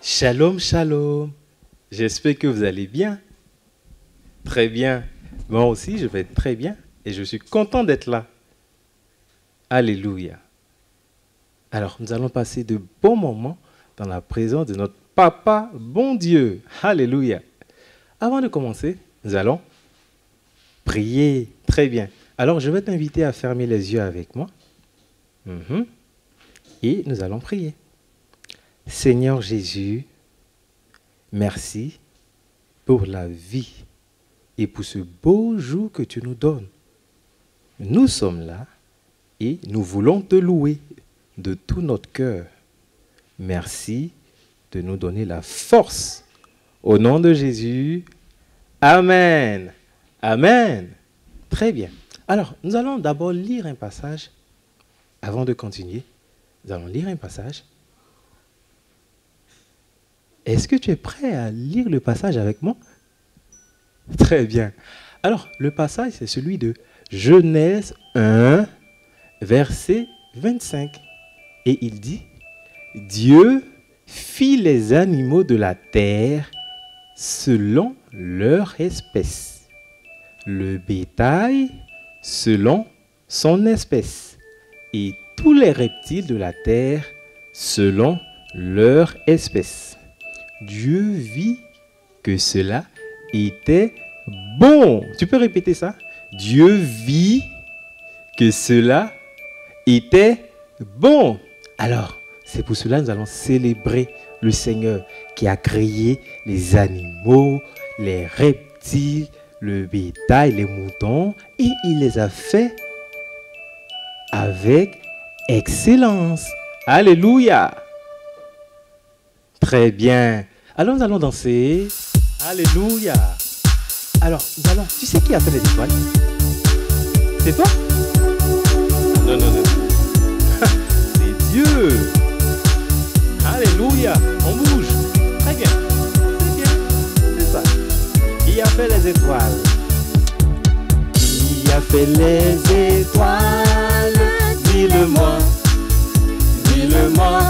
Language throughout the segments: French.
Shalom, shalom. J'espère que vous allez bien. Très bien. Moi aussi, je vais très bien et je suis content d'être là. Alléluia. Alors, nous allons passer de bons moments dans la présence de notre Papa, bon Dieu. Alléluia. Avant de commencer, nous allons prier. Très bien. Alors, je vais t'inviter à fermer les yeux avec moi. Et nous allons prier. Seigneur Jésus, merci pour la vie et pour ce beau jour que tu nous donnes. Nous sommes là et nous voulons te louer de tout notre cœur. Merci de nous donner la force. Au nom de Jésus, Amen. Amen. Très bien. Alors, nous allons d'abord lire un passage. Avant de continuer, nous allons lire un passage. Est-ce que tu es prêt à lire le passage avec moi? Très bien. Alors, le passage, c'est celui de Genèse 1, verset 25. Et il dit, Dieu fit les animaux de la terre selon leur espèce, le bétail selon son espèce, et tous les reptiles de la terre selon leur espèce. Dieu vit que cela était bon. Tu peux répéter ça? Dieu vit que cela était bon. Alors, c'est pour cela que nous allons célébrer le Seigneur qui a créé les animaux, les reptiles, le bétail, les moutons, et il les a fait avec excellence. Alléluia. Très bien. Alors nous allons danser. Alléluia. Alors, nous allons... Tu sais qui a fait les étoiles? C'est toi? Non, non, non. C'est Dieu. Alléluia. On bouge. Très bien. C'est bien. C'est ça. Qui a fait les étoiles? Qui a fait les étoiles? Dis-le-moi. Dis-le-moi.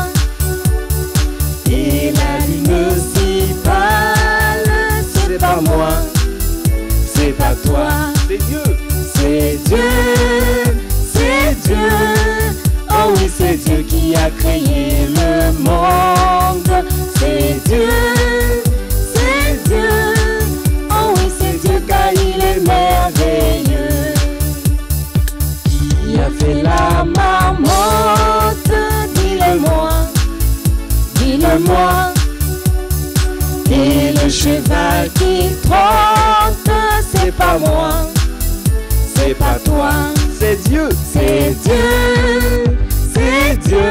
Et la lune si pâle, c'est pas moi, c'est pas toi, c'est Dieu, c'est Dieu, c'est Dieu. Oh oui, c'est Dieu qui a créé le monde, c'est Dieu, c'est Dieu. Oh oui, c'est Dieu car il est merveilleux. Qui a fait la marmotte, dis-le-moi. Dis-le-moi. Et le cheval qui trotte, c'est pas moi, c'est pas toi, c'est Dieu, c'est Dieu, c'est Dieu.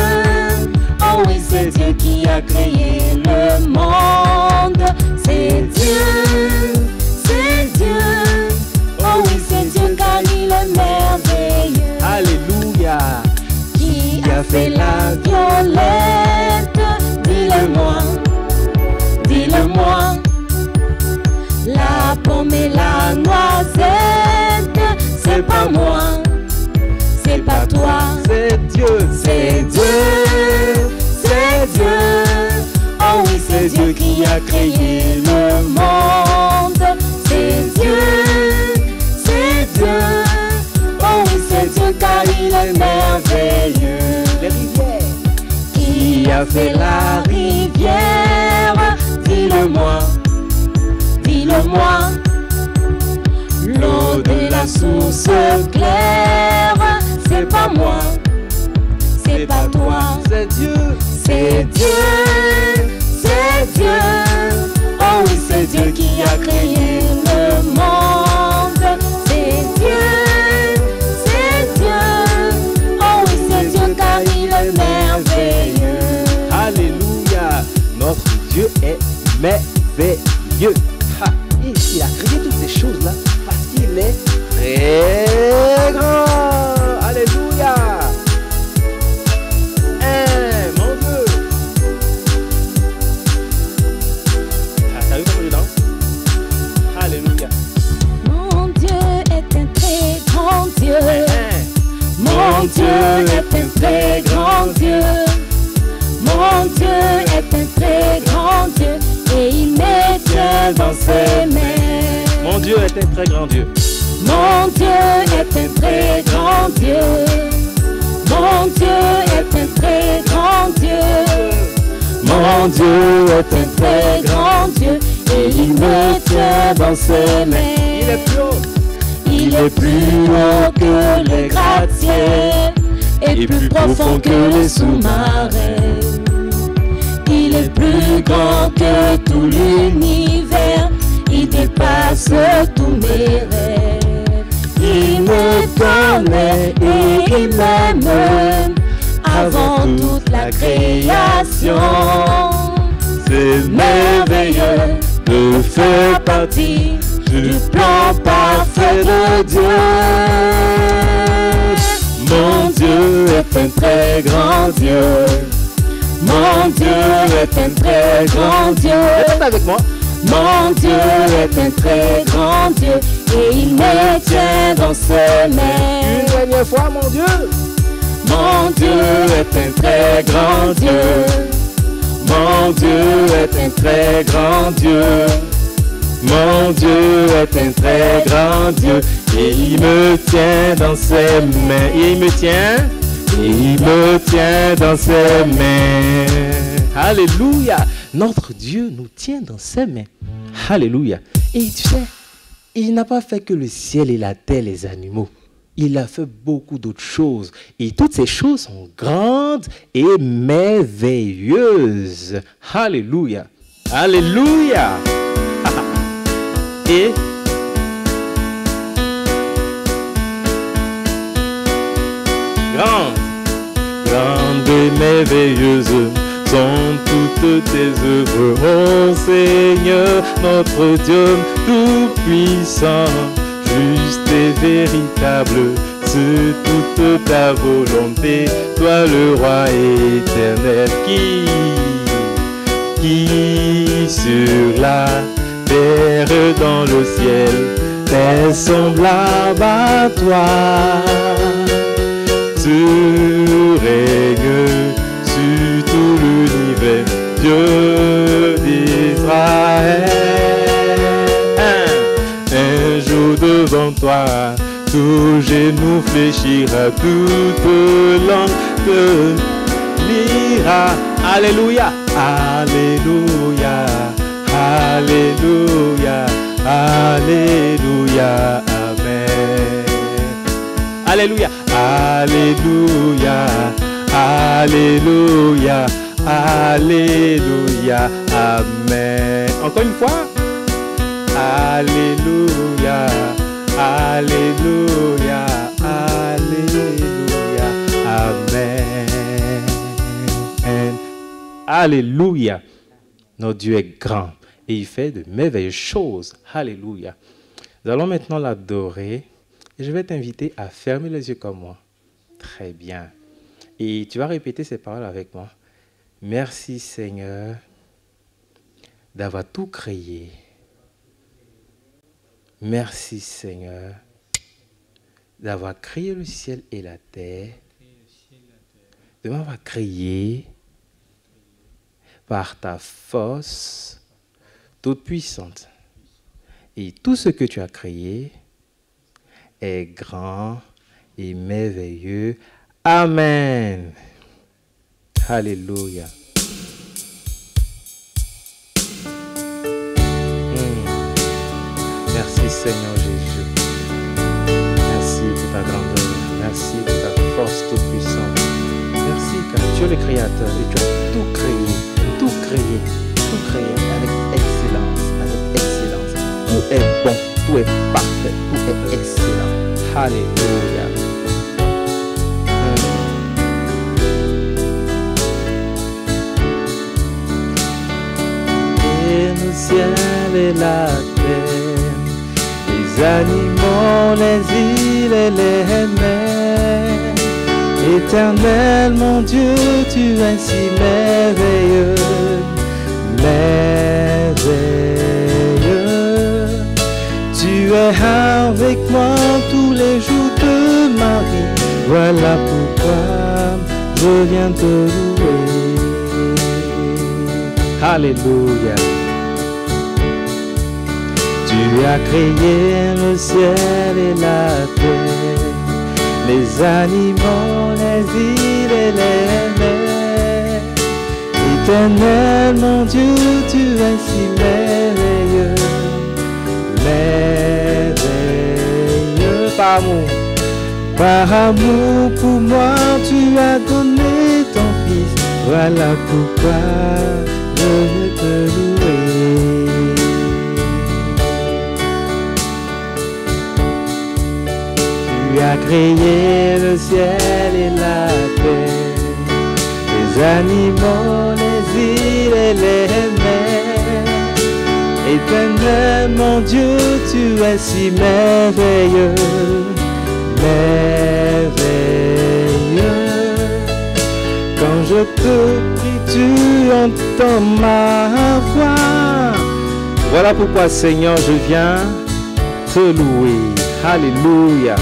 Oh oui, c'est Dieu qui a créé le monde, c'est Dieu, c'est Dieu. Oh oui, c'est Dieu car il est merveilleux. Alléluia. Qui a fait la violette? Dis-le-moi, dis-le-moi. La pomme et la noisette, c'est pas moi, c'est pas toi, c'est Dieu, c'est Dieu, c'est Dieu. Oh oui, c'est Dieu qui a créé le monde, c'est Dieu, c'est Dieu. Oh oui, c'est Dieu car il est merveilleux. Les rivières. Qui a fait la rivière? Dis-le-moi, dis-le-moi. L'eau de la source claire, c'est pas moi, c'est pas toi, c'est Dieu, c'est Dieu, c'est Dieu. Oh oui, c'est Dieu qui a créé le monde, c'est Dieu, c'est Dieu. Oh oui, c'est Dieu car il est merveilleux. Alléluia. Notre Dieu est merveilleux. Et il a créé toutes ces choses-là parce qu'il est très grand. Alléluia. Mon Dieu. T'as vu comment je danse? Alléluia. Mon Dieu est un très grand Dieu. Mon Dieu est un très grand Dieu. Mon Dieu est un très grand tient dans ses mains. Mon Dieu est un très grand Dieu. Mon Dieu est un très grand Dieu. Mon Dieu est un très grand Dieu. Mon Dieu est un très grand Dieu. Et il me tient dans ses mains. Il est plus haut. Il est plus haut que les gratte-ciel et plus profond que les sous-marins. Il est plus grand que tout l'univers. Il dépasse tous mes rêves. Il me connaît et il m'aime avant toute la création. C'est Merveilleux de faire partie du plan parfait de Dieu. Mon Dieu est un très grand Dieu. Mon Dieu est un très grand Dieu. Répète avec moi. Mon Dieu est un très grand Dieu et il me tient dans ses mains. Une dernière fois, mon Dieu. Mon Dieu est un très grand Dieu. Mon Dieu est un très grand Dieu. Mon Dieu est un très grand Dieu et il me tient dans ses mains. Et il me tient. Et il me tient dans ses mains. Alléluia. Notre Dieu nous tient dans ses mains. Alléluia. Et tu sais, il n'a pas fait que le ciel et la terre, les animaux. Il a fait beaucoup d'autres choses. Et toutes ces choses sont grandes et merveilleuses. Alléluia. Alléluia. Et grande et merveilleuse sont toutes tes œuvres, mon Seigneur, notre Dieu tout-puissant, juste et véritable, c'est toute ta volonté, toi le roi éternel qui sur la terre dans le ciel est semblable à toi. Tu règnes sur tout l'univers, Dieu d'Israël. Un jour devant toi, tout genou fléchira, toute langue te lira. Alléluia, Alléluia, Alléluia, Alléluia, Amen. Alléluia, Alléluia, Alléluia, Alléluia, Amen. Encore une fois. Alléluia, Alléluia, Alléluia, Amen. Alléluia. Notre Dieu est grand et il fait de merveilleuses choses. Alléluia. Nous allons maintenant l'adorer. Et je vais t'inviter à fermer les yeux comme moi. Très bien. Et tu vas répéter ces paroles avec moi. Merci Seigneur d'avoir tout créé. Merci Seigneur d'avoir créé le ciel et la terre. De m'avoir créé par ta force toute puissante. Et tout ce que tu as créé est grand et merveilleux. Amen. Alléluia. Merci Seigneur Jésus. Merci pour ta grandeur. Merci pour ta force toute puissante. Merci car tu es le Créateur et tu as tout créé avec excellence, Tout est bon, tout est parfait, tout est excellent. Alléluia. Et le ciel et la terre, les animaux, les îles et les mers. Éternel, mon Dieu, tu es si merveilleux, merveilleux. Tu es avec moi tous les jours de ma vie. Voilà pourquoi je viens te louer. Alléluia. Tu as créé le ciel et la terre, les animaux, les îles et les mers. Éternel, mon Dieu, tu es si merveilleux, merveilleux. Par amour pour moi, tu as donné ton Fils. Voilà pourquoi je veux te louer. Tu as créé le ciel et la terre, les animaux, les îles et les mers. Éternel, mon Dieu, tu es si merveilleux, merveilleux. Quand je te prie, tu entends ma voix. Voilà pourquoi, Seigneur, je viens te louer. Alléluia.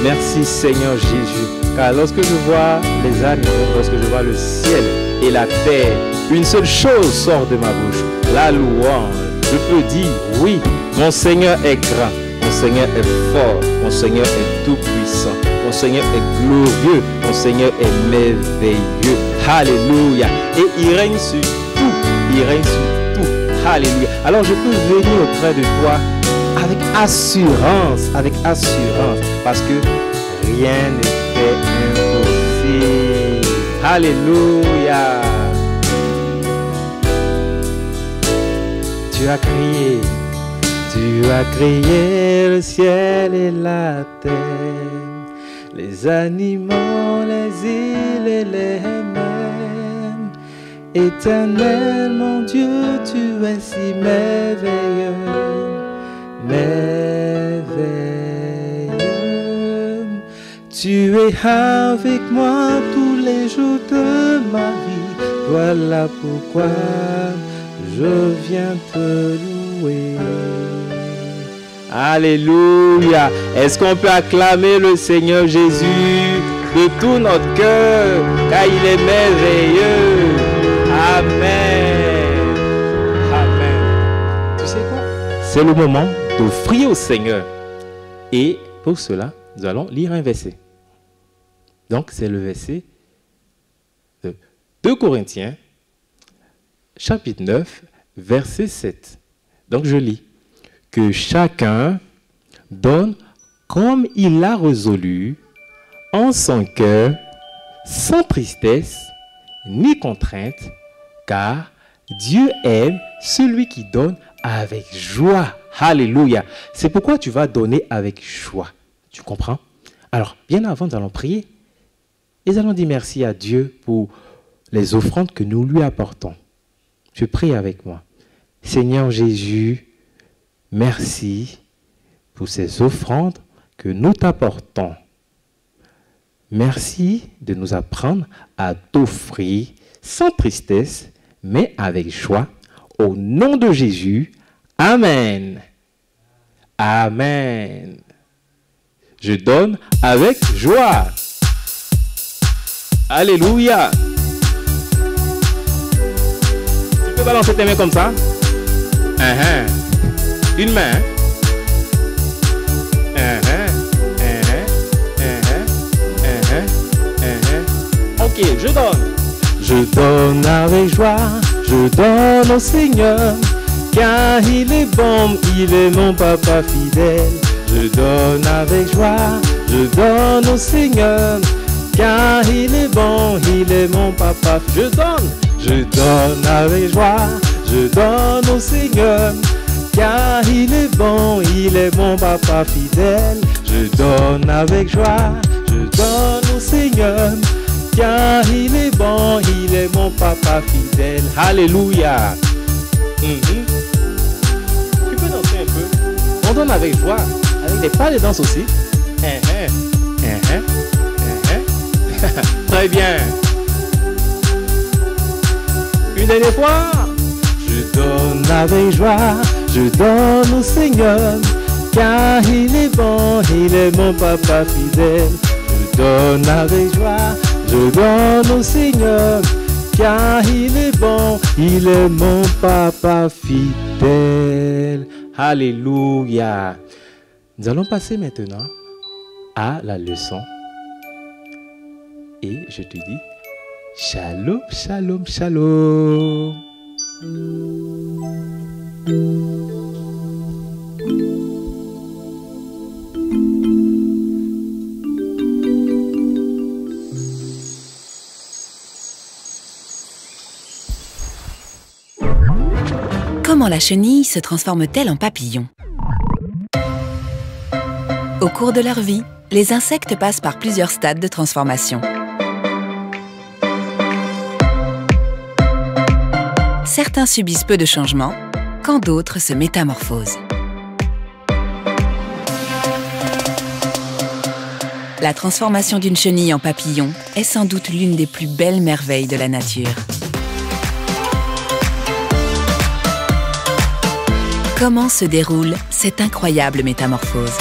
Merci, Seigneur Jésus. Car lorsque je vois les animaux, lorsque je vois le ciel et la terre, une seule chose sort de ma bouche, la louange. Je peux dire, oui, mon Seigneur est grand, mon Seigneur est fort, mon Seigneur est tout puissant, mon Seigneur est glorieux, mon Seigneur est merveilleux. Alléluia. Et il règne sur tout, il règne sur tout. Alléluia. Alors je peux venir auprès de toi avec assurance, parce que rien n'est fait impossible. Alléluia. Tu as créé le ciel et la terre, les animaux, les îles et les mers. Éternel, mon Dieu, tu es si merveilleux, merveilleux. Tu es avec moi tous les jours de ma vie. Voilà pourquoi je viens te louer. Alléluia. Est-ce qu'on peut acclamer le Seigneur Jésus de tout notre cœur, car il est merveilleux. Amen. Amen. Tu sais quoi? C'est le moment d'offrir au Seigneur. Et pour cela, nous allons lire un verset. Donc, c'est le verset de 2 Corinthiens, chapitre 9, verset 7. Donc, je lis. Que chacun donne comme il l'a résolu, en son cœur, sans tristesse ni contrainte, car Dieu aime celui qui donne avec joie. Alléluia. C'est pourquoi tu vas donner avec joie. Tu comprends? Alors, bien avant, nous allons prier. Et nous allons dire merci à Dieu pour les offrandes que nous lui apportons. Je prie avec moi. Seigneur Jésus, merci pour ces offrandes que nous t'apportons. Merci de nous apprendre à t'offrir sans tristesse, mais avec joie. Au nom de Jésus, Amen. Amen. Je donne avec joie. Alléluia. Tu peux balancer tes mains comme ça? Une main. Ok, je donne. Je donne avec joie, je donne au Seigneur, car il est bon, il est mon papa fidèle. Je donne avec joie, je donne au Seigneur, car il est bon, il est mon papa. Je donne avec joie, je donne au Seigneur, car il est bon, il est mon papa fidèle. Je donne avec joie, je donne au Seigneur, car il est bon, il est mon papa fidèle. Alléluia. Tu peux danser un peu. On donne avec joie, avec des pas de danse aussi. Très bien. Une dernière fois. Je donne avec joie, je donne au Seigneur, car il est bon, il est mon papa fidèle. Je donne avec joie, je donne au Seigneur, car il est bon, il est mon papa fidèle. Alléluia. Nous allons passer maintenant à la leçon. Et je te dis, shalom, shalom, shalom. Comment la chenille se transforme-t-elle en papillon? Au cours de leur vie, les insectes passent par plusieurs stades de transformation. Certains subissent peu de changements, quand d'autres se métamorphosent. La transformation d'une chenille en papillon est sans doute l'une des plus belles merveilles de la nature. Comment se déroule cette incroyable métamorphose?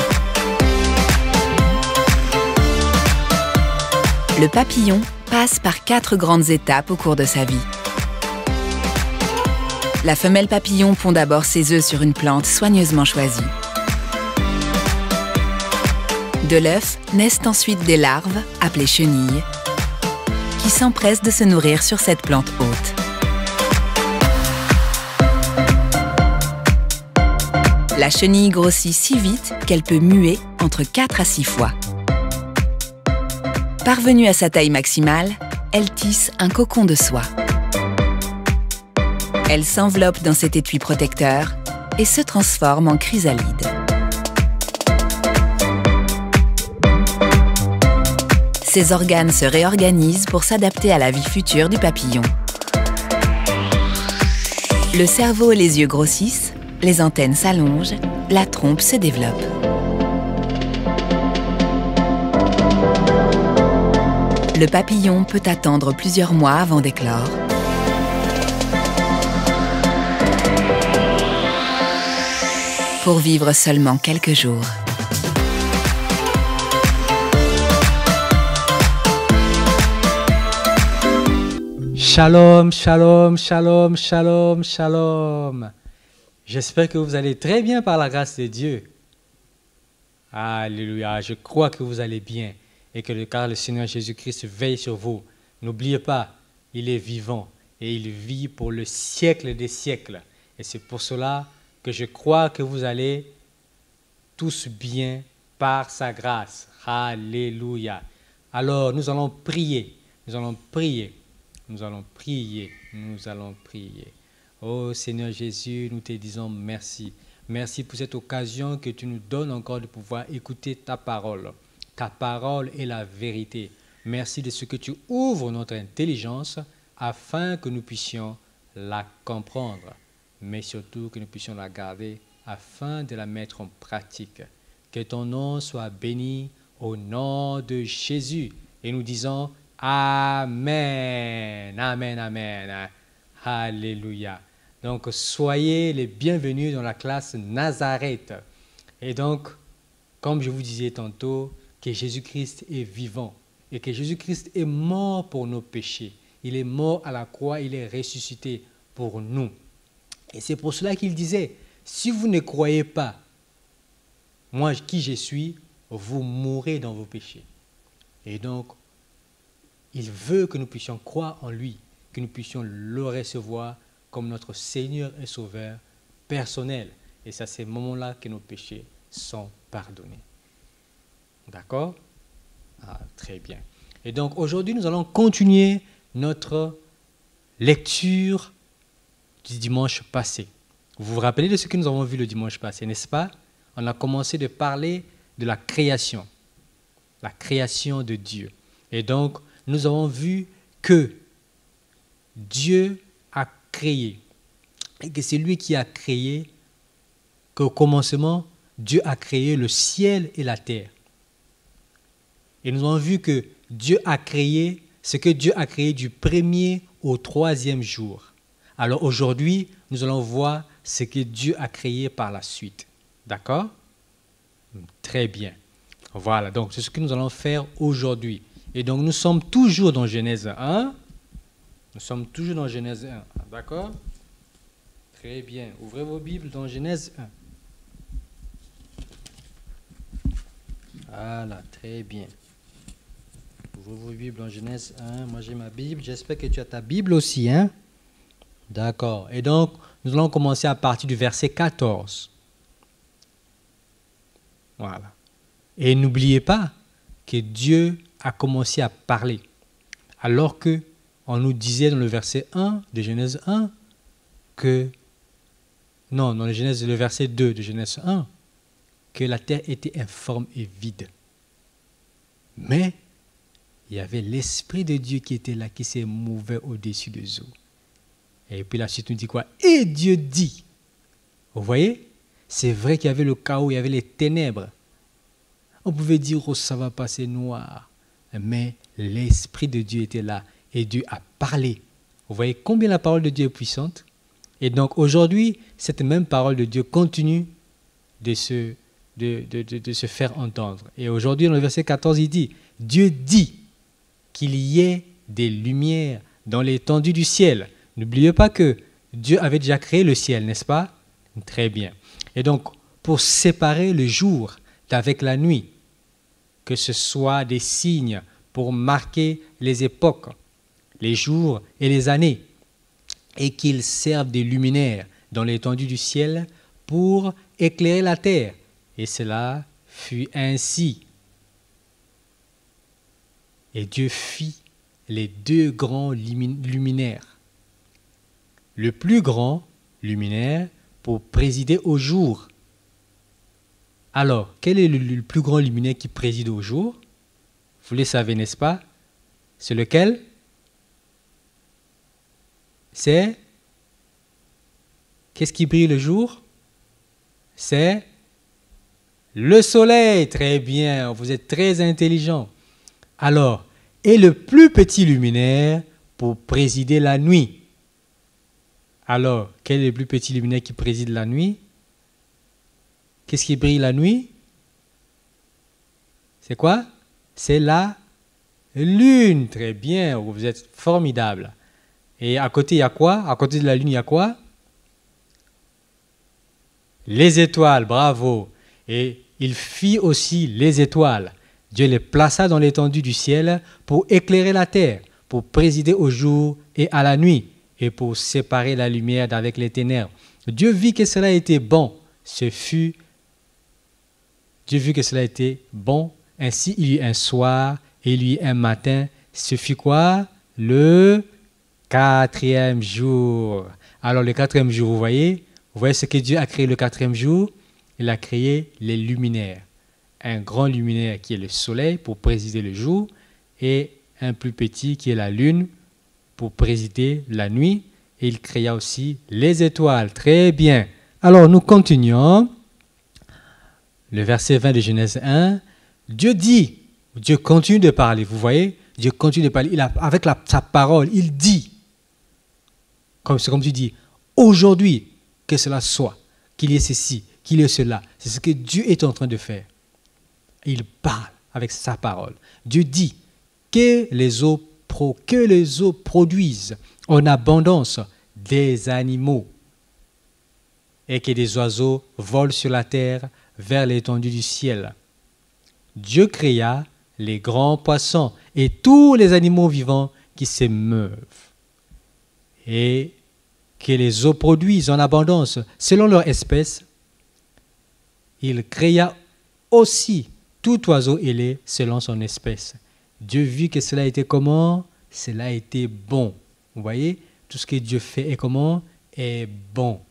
Le papillon passe par 4 grandes étapes au cours de sa vie. La femelle papillon pond d'abord ses œufs sur une plante soigneusement choisie. De l'œuf naissent ensuite des larves, appelées chenilles, qui s'empressent de se nourrir sur cette plante haute. La chenille grossit si vite qu'elle peut muer entre 4 à 6 fois. Parvenue à sa taille maximale, elle tisse un cocon de soie. Elle s'enveloppe dans cet étui protecteur et se transforme en chrysalide. Ses organes se réorganisent pour s'adapter à la vie future du papillon. Le cerveau et les yeux grossissent, les antennes s'allongent, la trompe se développe. Le papillon peut attendre plusieurs mois avant d'éclore. Pour vivre seulement quelques jours. Shalom, shalom, shalom, shalom, shalom. J'espère que vous allez très bien par la grâce de Dieu. Alléluia, je crois que vous allez bien et que car le Seigneur Jésus-Christ veille sur vous. N'oubliez pas, il est vivant et il vit pour le siècle des siècles. Et c'est pour cela que je crois que vous allez tous bien par sa grâce. Alléluia. Alors, nous allons prier, nous allons prier, nous allons prier, nous allons prier. Oh Seigneur Jésus, nous te disons merci. Merci pour cette occasion que tu nous donnes encore de pouvoir écouter ta parole. Ta parole est la vérité. Merci de ce que tu ouvres notre intelligence afin que nous puissions la comprendre, mais surtout que nous puissions la garder afin de la mettre en pratique. Que ton nom soit béni au nom de Jésus. Et nous disons Amen, Amen, Amen. Alléluia. Donc, soyez les bienvenus dans la classe Nazareth. Et donc, comme je vous disais tantôt, que Jésus-Christ est vivant et que Jésus-Christ est mort pour nos péchés. Il est mort à la croix, il est ressuscité pour nous. Et c'est pour cela qu'il disait, si vous ne croyez pas, moi qui je suis, vous mourrez dans vos péchés. Et donc, il veut que nous puissions croire en lui, que nous puissions le recevoir comme notre Seigneur et Sauveur personnel. Et c'est à ces moments-là que nos péchés sont pardonnés. D'accord? Très bien. Et donc aujourd'hui, nous allons continuer notre lecture du dimanche passé. Vous vous rappelez de ce que nous avons vu le dimanche passé, n'est-ce pas? On a commencé de parler de la création de Dieu. Et donc, nous avons vu que Dieu a créé, et que c'est lui qui a créé, qu'au commencement, Dieu a créé le ciel et la terre. Et nous avons vu que Dieu a créé ce que Dieu a créé du premier au troisième jour. Alors aujourd'hui, nous allons voir ce que Dieu a créé par la suite. D'accord? Très bien. Voilà, donc c'est ce que nous allons faire aujourd'hui. Et donc nous sommes toujours dans Genèse 1. Nous sommes toujours dans Genèse 1. D'accord? Très bien. Ouvrez vos Bibles dans Genèse 1. Voilà, très bien. Ouvrez vos Bibles en Genèse 1. Moi, j'ai ma Bible. J'espère que tu as ta Bible aussi, hein? D'accord. Et donc, nous allons commencer à partir du verset 14. Voilà. Et n'oubliez pas que Dieu a commencé à parler. Alors que on nous disait dans le verset 1 de Genèse 1 que... Non, dans le verset 2 de Genèse 1, que la terre était informe et vide. Mais il y avait l'Esprit de Dieu qui était là, qui s'est mouvé au-dessus des eaux. Et puis la suite nous dit quoi? Et Dieu dit. Vous voyez? C'est vrai qu'il y avait le chaos, il y avait les ténèbres. On pouvait dire, oh, ça va passer noir. Mais l'Esprit de Dieu était là et Dieu a parlé. Vous voyez combien la parole de Dieu est puissante? Et donc aujourd'hui, cette même parole de Dieu continue de se faire entendre. Et aujourd'hui, dans le verset 14, il dit, Dieu dit qu'il y ait des lumières dans l'étendue du ciel. N'oubliez pas que Dieu avait déjà créé le ciel, n'est-ce pas? Très bien. Et donc, pour séparer le jour d'avec la nuit, que ce soit des signes pour marquer les époques, les jours et les années, et qu'ils servent des luminaires dans l'étendue du ciel pour éclairer la terre. Et cela fut ainsi. Et Dieu fit les deux grands luminaires. Le plus grand luminaire pour présider au jour. Alors, quel est le plus grand luminaire qui préside au jour? Vous le savez, n'est-ce pas? C'est lequel? C'est... Qu'est-ce qui brille le jour? C'est le soleil. Très bien, vous êtes très intelligent. Alors, et le plus petit luminaire pour présider la nuit? Alors, quel est le plus petit luminaire qui préside la nuit? Qu'est-ce qui brille la nuit? C'est quoi? C'est la lune. Très bien, vous êtes formidable. Et à côté, il y a quoi? À côté de la lune, il y a quoi? Les étoiles, bravo. Et il fit aussi les étoiles. Dieu les plaça dans l'étendue du ciel pour éclairer la terre, pour présider au jour et à la nuit, et pour séparer la lumière d'avec les ténèbres. Dieu vit que cela était bon. Dieu vit que cela était bon. Ainsi, il y eut un soir et il y eut un matin. Ce fut quoi? Le 4e jour. Alors, le 4e jour, vous voyez ce que Dieu a créé le 4e jour? Il a créé les luminaires. Un grand luminaire qui est le soleil pour présider le jour et un plus petit qui est la lune pour présider la nuit. Et il créa aussi les étoiles. Très bien. Alors, nous continuons. Le verset 20 de Genèse 1. Dieu dit, Dieu continue de parler. Vous voyez? Dieu continue de parler. Avec sa parole, il dit. C'est comme tu dis, aujourd'hui, que cela soit, qu'il y ait ceci, qu'il y ait cela. C'est ce que Dieu est en train de faire. Il parle avec sa parole. Dieu dit que les eaux produisent en abondance des animaux et que des oiseaux volent sur la terre vers l'étendue du ciel. Dieu créa les grands poissons et tous les animaux vivants qui s'émeuvent. Et que les eaux produisent en abondance selon leur espèce. Il créa aussi tout oiseau ailé selon son espèce. Dieu vit que cela était comment? Cela était bon. Vous voyez? Tout ce que Dieu fait est comment? Est bon.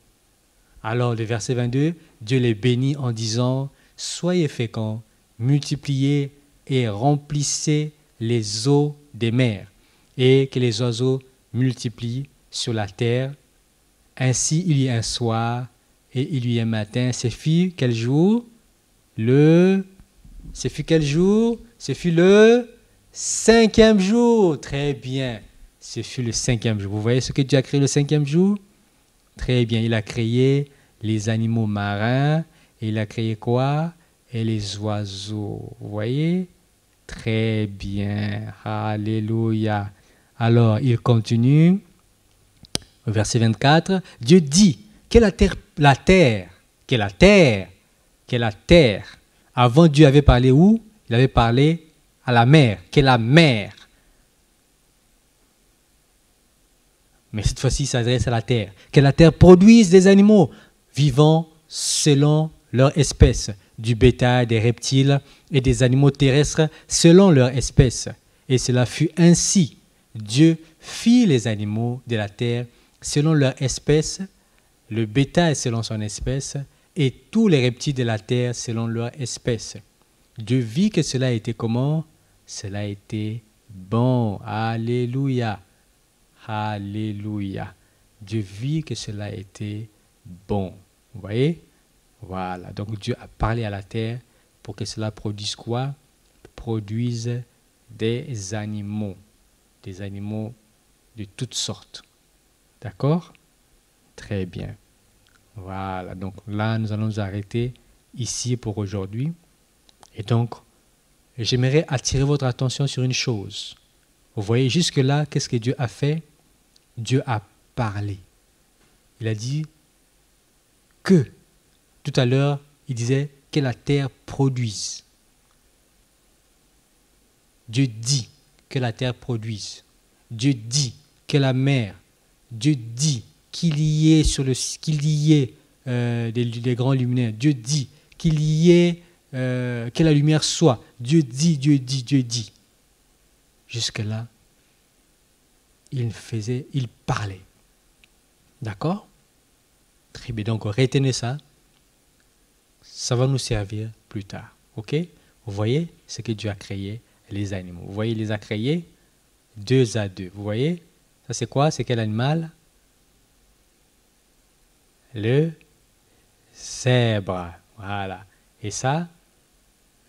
Alors, le verset 22, Dieu les bénit en disant, « Soyez féconds, multipliez et remplissez les eaux des mers, et que les oiseaux multiplient sur la terre. » Ainsi, il y eut un soir et il y eut un matin. Ce fut quel jour? Ce fut quel jour? Ce fut le 5e jour. Très bien. Ce fut le 5e jour. Vous voyez ce que Dieu a créé le 5e jour? Très bien. Il a créé les animaux marins. Et il a créé quoi? Et les oiseaux. Vous voyez? Très bien. Alléluia. Alors, il continue. Verset 24, Dieu dit que la terre. Avant Dieu avait parlé où? il avait parlé à la mer, qu'est la mer. Mais cette fois-ci, il s'adresse à la terre. Que la terre produise des animaux vivant selon leur espèce, du bétail, des reptiles et des animaux terrestres selon leur espèce. Et cela fut ainsi. Dieu fit les animaux de la terre selon leur espèce, le bétail selon son espèce, et tous les reptiles de la terre selon leur espèce. Dieu vit que cela était comment? Cela était bon. Alléluia. Alléluia. Dieu vit que cela était bon. Vous voyez? Voilà. Donc Dieu a parlé à la terre pour que cela produise quoi? Produise des animaux. Des animaux de toutes sortes. D'accord? Très bien. Voilà. Donc là, nous allons nous arrêter ici pour aujourd'hui. Et donc, j'aimerais attirer votre attention sur une chose. Vous voyez, jusque-là, qu'est-ce que Dieu a fait? Dieu a parlé. Il a dit que, tout à l'heure, il disait que la terre produise. Dieu dit que la terre produise. Dieu dit que la mer. Dieu dit qu'il y ait des grands luminaires. Dieu dit qu'il y ait que la lumière soit. Dieu dit, Dieu dit, Dieu dit. Jusque-là, il parlait. D'accord? Très bien. Donc, retenez ça. Ça va nous servir plus tard. OK? Vous voyez ce que Dieu a créé, les animaux. Vous voyez, il les a créés 2 à 2. Vous voyez? Ça, c'est quoi? C'est quel animal? Le zèbre. Voilà. Et ça?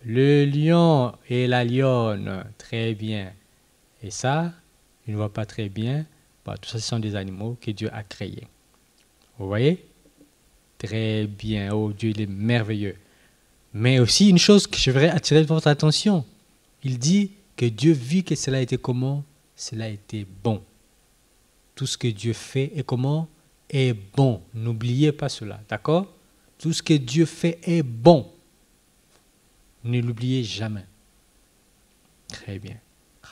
Le lion et la lionne. Très bien. Et ça, je ne vois pas très bien. Bon, tout ça, ce sont des animaux que Dieu a créés. Vous voyez? Très bien. Oh, Dieu, il est merveilleux. Mais aussi, une chose que je voudrais attirer votre attention. Il dit que Dieu vit que cela était comment? Cela était bon. Tout ce que Dieu fait est comment? Est bon. N'oubliez pas cela. D'accord? Tout ce que Dieu fait est bon. Ne l'oubliez jamais. Très bien.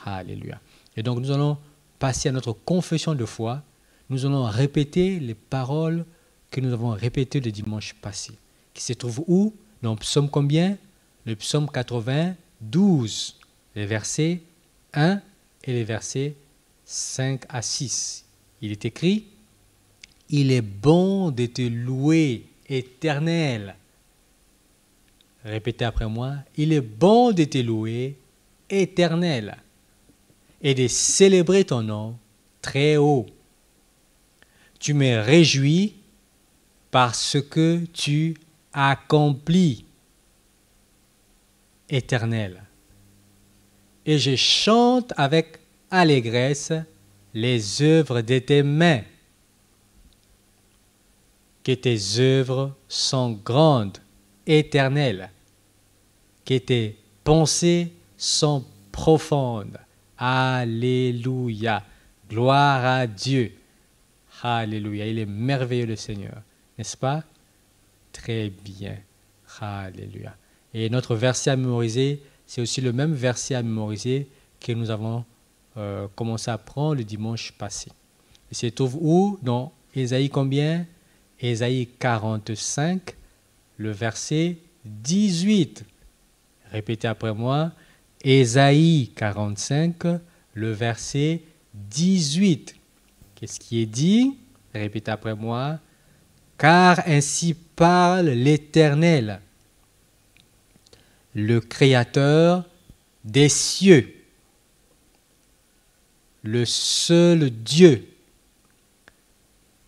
Alléluia. Et donc, nous allons passer à notre confession de foi. Nous allons répéter les paroles que nous avons répétées le dimanche passé. Qui se trouve où? Dans le psaume combien? Le psaume 92, les versets 1 et les versets 5 à 6. Il est écrit: il est bon de te louer, Éternel. Répétez après moi. Il est bon de te louer, Éternel, et de célébrer ton nom très haut. Tu me réjouis parce que tu accomplis, Éternel. Et je chante avec allégresse les œuvres de tes mains. Que tes œuvres sont grandes, Éternel. Que tes pensées sont profondes. Alléluia. Gloire à Dieu. Alléluia. Il est merveilleux le Seigneur. N'est-ce pas? Très bien. Alléluia. Et notre verset à mémoriser, c'est aussi le même verset à mémoriser que nous avons commencé à prendre le dimanche passé. Il se trouve où? Dans Ésaïe combien? Ésaïe 45, le verset 18. Répétez après moi. Ésaïe 45, le verset 18. Qu'est-ce qui est dit? Répétez après moi. Car ainsi parle l'Éternel, le Créateur des cieux, le seul Dieu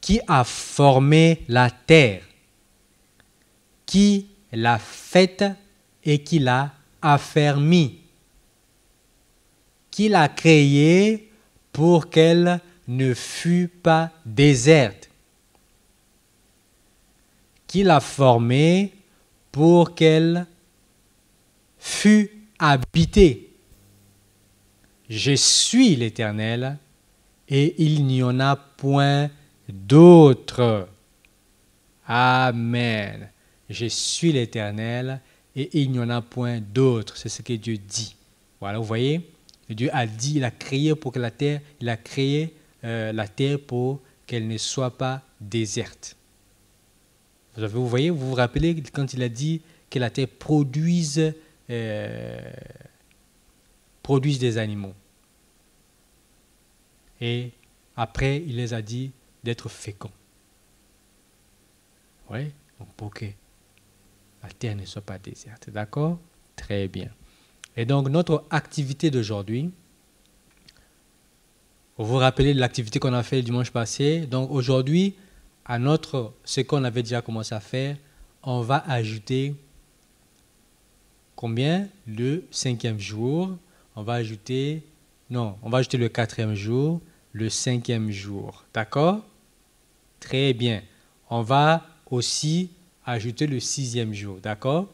qui a formé la terre, qui l'a faite et qui l'a affermie, qui l'a créée pour qu'elle ne fût pas déserte, qui l'a formée pour qu'elle fût habitée. Je suis l'Éternel et il n'y en a point d'autre. Amen. Je suis l'Éternel et il n'y en a point d'autre. C'est ce que Dieu dit. Voilà, vous voyez, Dieu a dit, il a créé pour que la terre, il a créé la terre pour qu'elle ne soit pas déserte. Vous voyez, vous vous rappelez quand il a dit que la terre produise des animaux. Et après, il les a dit d'être féconds. Oui, donc pour que la terre ne soit pas déserte. D'accord? Très bien. Et donc, notre activité d'aujourd'hui, vous vous rappelez de l'activité qu'on a fait le dimanche passé. Donc, aujourd'hui, à ce qu'on avait déjà commencé à faire, on va ajouter combien? Le 5e jour. On va ajouter le 4e jour, le 5e jour. D'accord? Très bien. On va aussi ajouter le 6e jour. D'accord?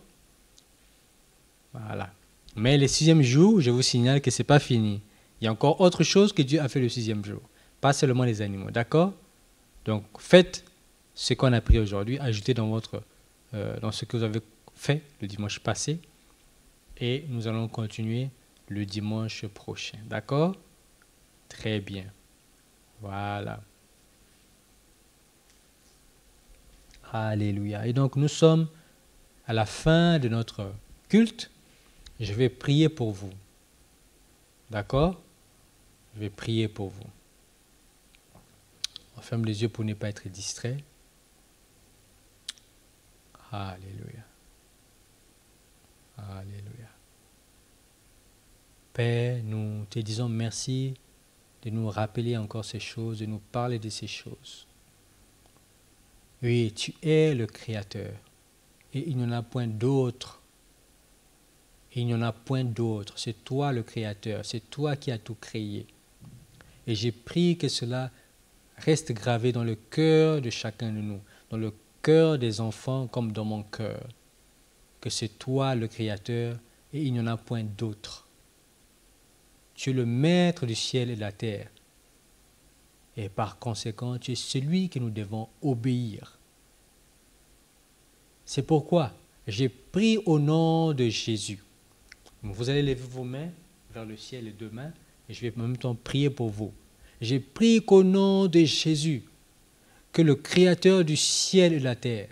Voilà. Mais le 6e jour, je vous signale que ce n'est pas fini. Il y a encore autre chose que Dieu a fait le 6e jour. Pas seulement les animaux. D'accord? Donc, faites ce qu'on a pris aujourd'hui, ajoutez dans ce que vous avez fait le dimanche passé. Et nous allons continuer le dimanche prochain. D'accord? Très bien. Voilà. Alléluia. Et donc, nous sommes à la fin de notre culte. Je vais prier pour vous. D'accord? Je vais prier pour vous. On ferme les yeux pour ne pas être distrait. Alléluia. Alléluia. Père, nous te disons merci de nous rappeler encore ces choses, de nous parler de ces choses. Oui, tu es le Créateur et il n'y en a point d'autre. Il n'y en a point d'autre. C'est toi le Créateur, c'est toi qui as tout créé. Et j'ai pris que cela reste gravé dans le cœur de chacun de nous, dans le cœur des enfants comme dans mon cœur, que c'est toi le Créateur et il n'y en a point d'autre. Tu es le maître du ciel et de la terre. Et par conséquent, tu es celui que nous devons obéir. C'est pourquoi j'ai pris au nom de Jésus. Vous allez lever vos mains vers le ciel, les deux mains, et je vais en même temps prier pour vous. J'ai pris qu'au nom de Jésus, que le Créateur du ciel et de la terre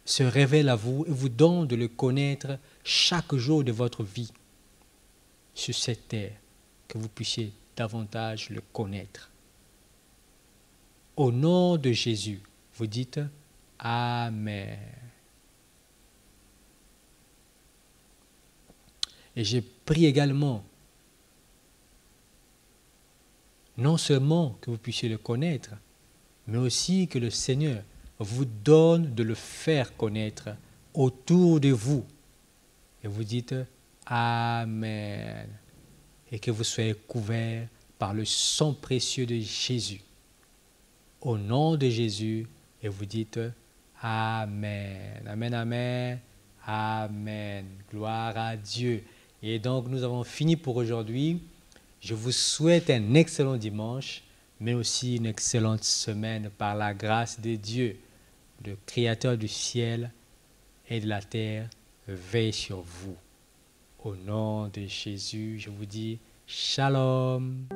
se révèle à vous et vous donne de le connaître chaque jour de votre vie sur cette terre, que vous puissiez davantage le connaître. Au nom de Jésus, vous dites Amen. Et j'ai pris également, non seulement que vous puissiez le connaître, mais aussi que le Seigneur vous donne de le faire connaître autour de vous. Et vous dites Amen. Et que vous soyez couverts par le sang précieux de Jésus. Au nom de Jésus, et vous dites Amen. Amen, amen, amen. Gloire à Dieu. Et donc, nous avons fini pour aujourd'hui. Je vous souhaite un excellent dimanche, mais aussi une excellente semaine par la grâce de Dieu. Le Créateur du ciel et de la terre veille sur vous. Au nom de Jésus, je vous dis Shalom.